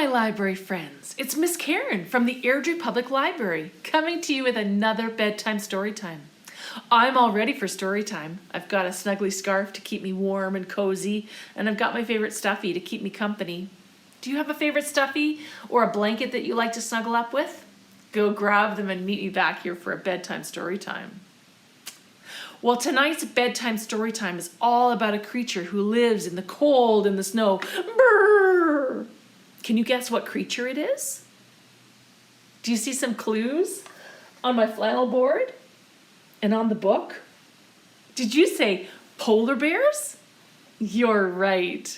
my library friends. It's Miss Karen from the Airdrie Public Library coming to you with another bedtime story time. I'm all ready for story time. I've got a snuggly scarf to keep me warm and cozy, and I've got my favorite stuffy to keep me company. Do you have a favorite stuffy or a blanket that you like to snuggle up with? Go grab them and meet me back here for a bedtime story time. Well, tonight's bedtime story time is all about a creature who lives in the cold and the snow. Brrr! Can you guess what creature it is? Do you see some clues on my flannel board and on the book? Did you say polar bears? You're right.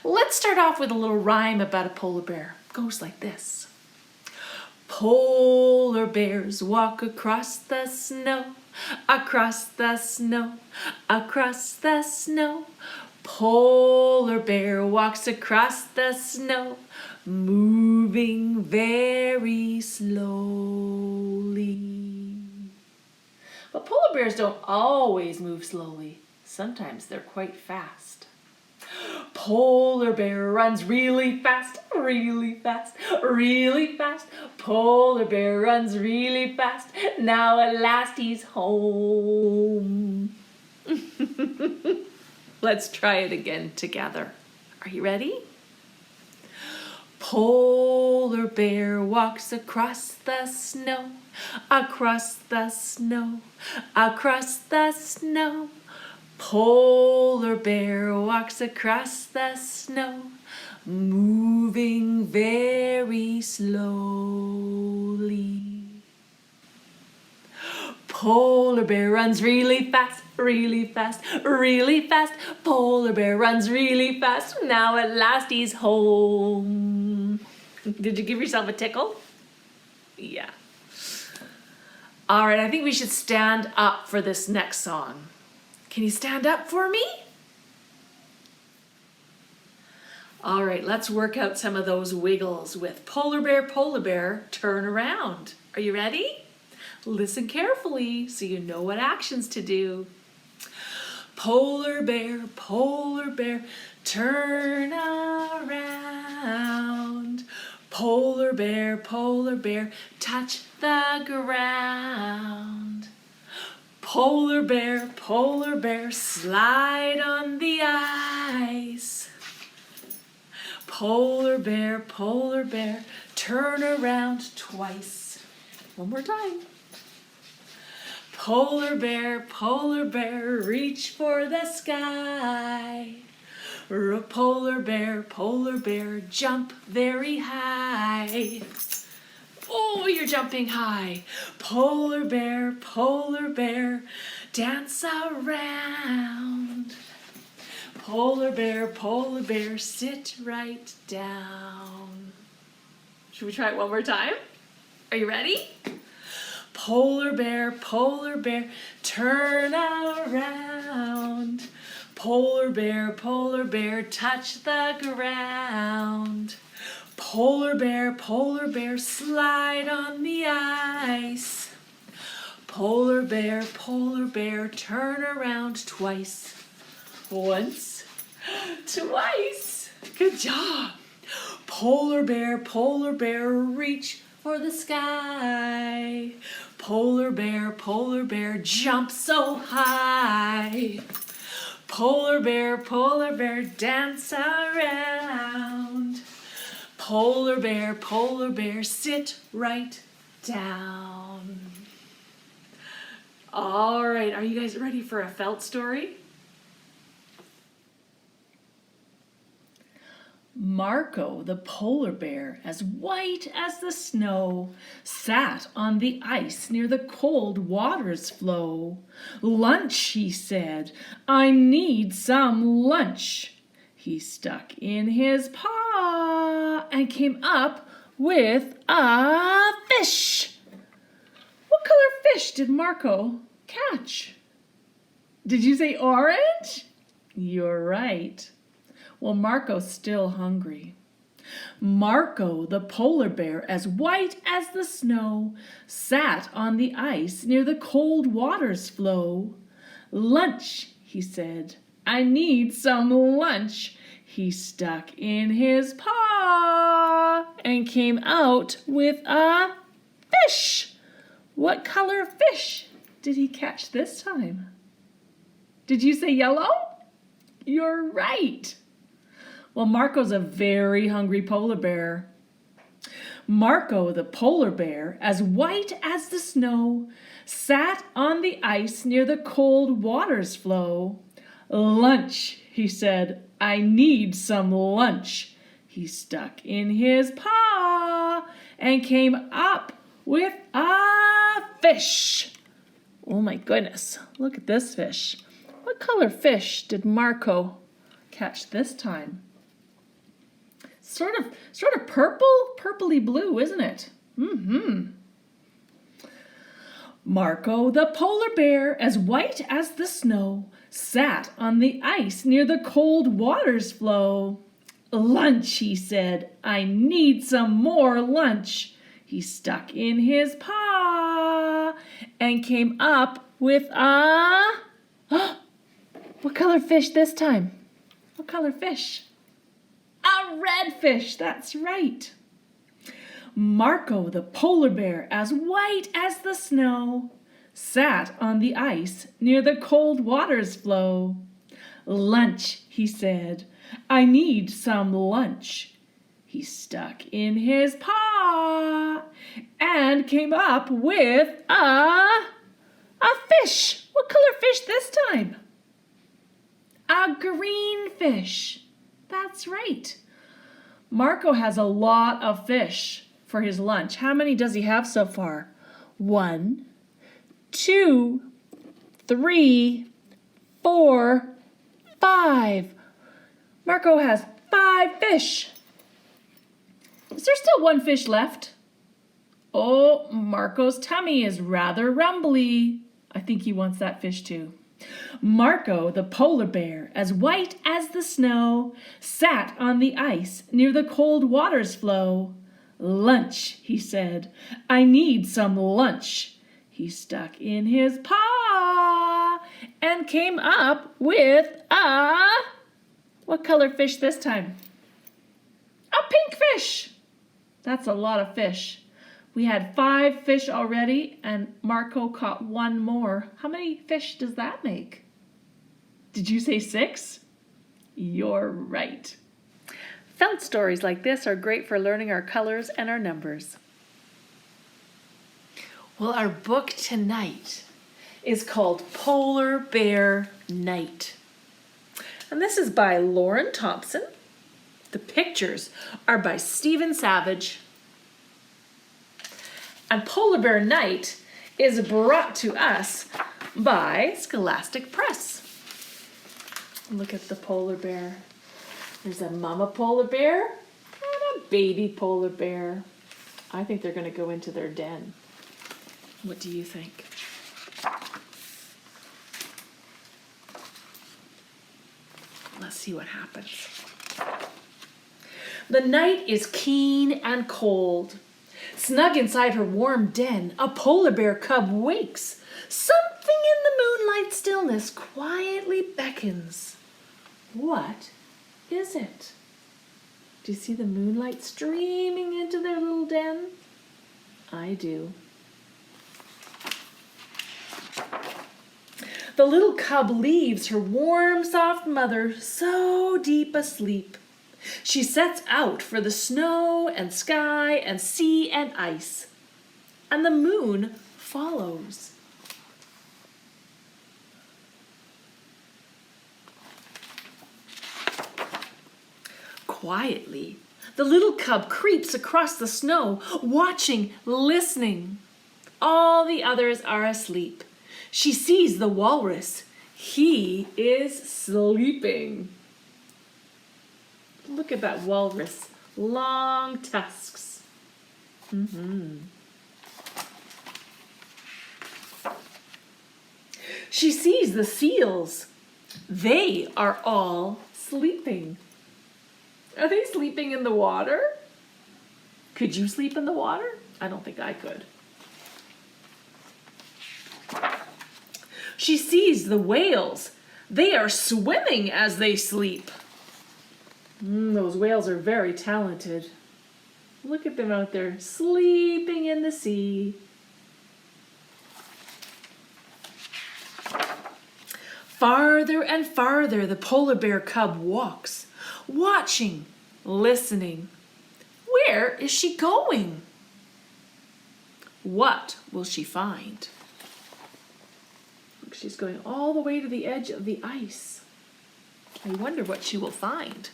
Let's start off with a little rhyme about a polar bear. It goes like this. Polar bears walk across the snow, across the snow, across the snow. Polar bear walks across the snow, moving very slowly. But polar bears don't always move slowly. Sometimes they're quite fast. Polar bear runs really fast, really fast, really fast. Polar bear runs really fast. Now at last he's home. Let's try it again together. Are you ready? Polar bear walks across the snow, across the snow, across the snow. Polar bear walks across the snow, moving very slowly. Polar bear runs really fast, really fast, really fast. Polar bear runs really fast. Now at last he's home. Did you give yourself a tickle? Yeah. All right, I think we should stand up for this next song. Can you stand up for me? All right, let's work out some of those wiggles with polar bear, turn around. Are you ready? Listen carefully so you know what actions to do. Polar bear, turn around. Polar bear, touch the ground. Polar bear, slide on the ice. Polar bear, turn around twice. One more time. Polar bear, reach for the sky. Polar bear, jump very high. Oh, you're jumping high. Polar bear, dance around. Polar bear, sit right down. Should we try it one more time? Are you ready? Polar bear, turn around. Polar bear, touch the ground. Polar bear, slide on the ice. Polar bear, turn around twice. Once, twice. Good job. Polar bear, reach for the sky. Polar bear, jump so high. Polar bear, dance around. Polar bear, sit right down. All right, are you guys ready for a felt story? Marco, the polar bear, as white as the snow, sat on the ice near the cold water's flow. Lunch, he said, I need some lunch. He stuck in his paw and came up with a fish. What color fish did Marco catch? Did you say orange? You're right. Well, Marco's still hungry. Marco, the polar bear, as white as the snow, sat on the ice near the cold water's flow. Lunch, he said, I need some lunch. He stuck in his paw and came out with a fish. What color fish did he catch this time? Did you say yellow? You're right. Well, Marco's a very hungry polar bear. Marco the polar bear, as white as the snow, sat on the ice near the cold water's flow. Lunch, he said, I need some lunch. He stuck in his paw and came up with a fish. Oh my goodness, look at this fish. What color fish did Marco catch this time? Sort of purple, purpley blue, isn't it? Marco the polar bear, as white as the snow, sat on the ice near the cold water's flow. Lunch, he said, I need some more lunch. He stuck in his paw and came up with a... What color fish this time? What color fish? A red fish, that's right. Marco the polar bear, as white as the snow, sat on the ice near the cold water's flow. Lunch, he said, I need some lunch. He stuck in his paw and came up with a fish. What color fish this time? A green fish. That's right. Marco has a lot of fish for his lunch. How many does he have so far? 1, 2, 3, 4, 5. Marco has 5 fish. Is there still 1 fish left? Oh, Marco's tummy is rather rumbly. I think he wants that fish too. Marco the polar bear, as white as the snow, sat on the ice near the cold water's flow. Lunch, he said, I need some lunch. He stuck in his paw and came up with a... What color fish this time? A pink fish. That's a lot of fish. We had 5 fish already, and Marco caught 1 more. How many fish does that make? Did you say 6? You're right. Felt stories like this are great for learning our colors and our numbers. Well, our book tonight is called Polar Bear Night. And this is by Lauren Thompson. The pictures are by Stephen Savage. And Polar Bear Night is brought to us by Scholastic Press. Look at the polar bear. There's a mama polar bear and a baby polar bear. I think they're going to go into their den. What do you think? Let's see what happens. The night is keen and cold. Snug inside her warm den, a polar bear cub wakes. Something in the moonlight stillness quietly beckons. What is it? Do you see the moonlight streaming into their little den? I do. The little cub leaves her warm, soft mother so deep asleep. She sets out for the snow and sky and sea and ice, and the moon follows. Quietly, the little cub creeps across the snow, watching, listening. All the others are asleep. She sees the walrus. He is sleeping. Look at that walrus. Long tusks. She sees the seals. They are all sleeping. Are they sleeping in the water? Could you sleep in the water? I don't think I could. She sees the whales. They are swimming as they sleep. Those whales are very talented. Look at them out there, sleeping in the sea. Farther and farther the polar bear cub walks, watching, listening. Where is she going? What will she find? Look, she's going all the way to the edge of the ice. I wonder what she will find.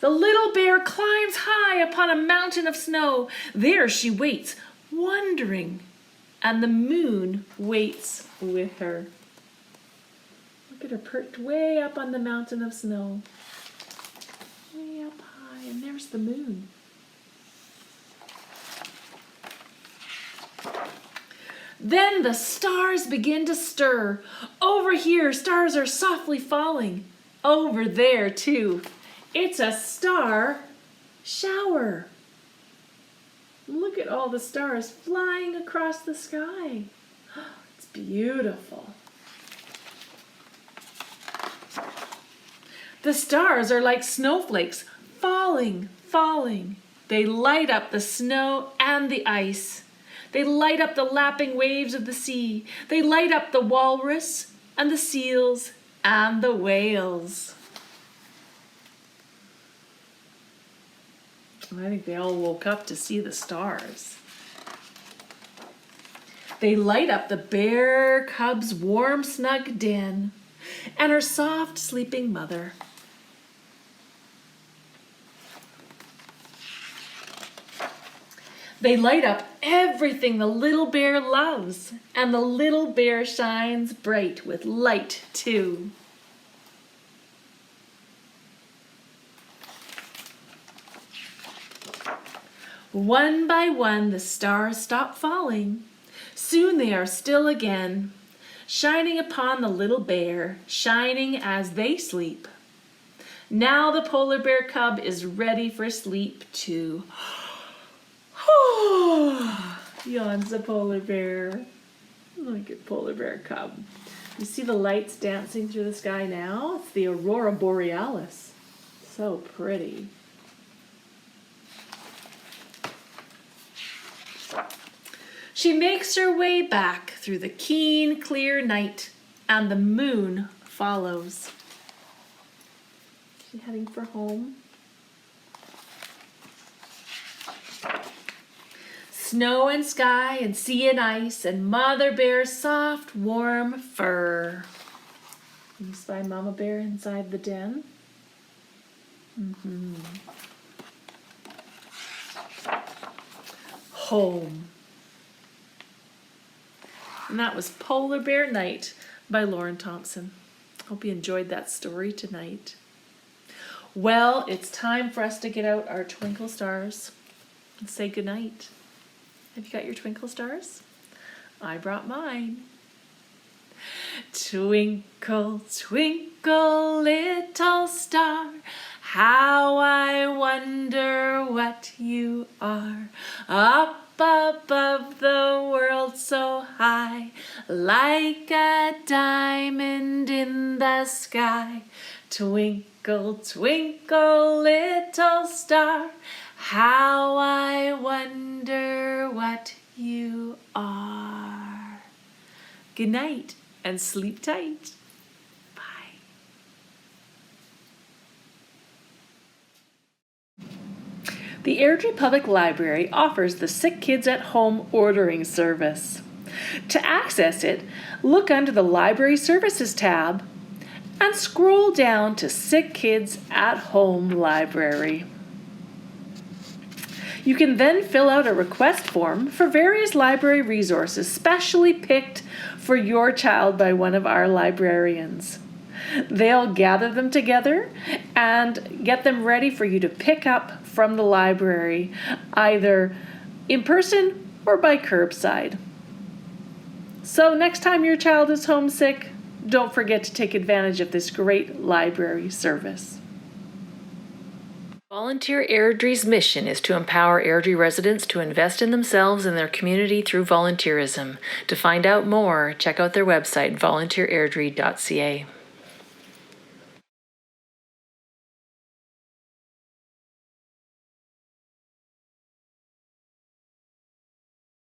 The little bear climbs high upon a mountain of snow. There she waits, wondering, and the moon waits with her. Look at her perched way up on the mountain of snow. Way up high, and there's the moon. Then the stars begin to stir. Over here, stars are softly falling. Over there, too. It's a star shower. Look at all the stars flying across the sky. It's beautiful. The stars are like snowflakes, falling, falling. They light up the snow and the ice. They light up the lapping waves of the sea. They light up the walrus and the seals and the whales. I think they all woke up to see the stars. They light up the bear cub's warm, snug den and her soft, sleeping mother. They light up everything the little bear loves, and the little bear shines bright with light too. One by one the stars stop falling. Soon they are still again, shining upon the little bear, shining as they sleep. Now the polar bear cub is ready for sleep too. Yawns the polar bear. Look at polar bear cub. You see the lights dancing through the sky now? It's the aurora borealis. So pretty. She makes her way back through the keen, clear night, and the moon follows. She heading for home? Snow and sky and sea and ice and Mother Bear's soft, warm fur. You spy Mama Bear inside the den? Home. And that was Polar Bear Night by Lauren Thompson. Hope you enjoyed that story tonight. Well, it's time for us to get out our twinkle stars and say goodnight. Have you got your twinkle stars? I brought mine. Twinkle, twinkle, little star, how I wonder what you are. Up above the world so high, like a diamond in the sky. Twinkle, twinkle, little star, how I wonder what you are. Good night and sleep tight. Bye. The Airdrie Public Library offers the Sick Kids at Home ordering service. To access it, look under the Library Services tab and scroll down to Sick Kids at Home Library. You can then fill out a request form for various library resources specially picked for your child by one of our librarians. They'll gather them together and get them ready for you to pick up from the library, either in person or by curbside. So next time your child is homesick, don't forget to take advantage of this great library service. Volunteer Airdrie's mission is to empower Airdrie residents to invest in themselves and their community through volunteerism. To find out more, check out their website, volunteerairdrie.ca.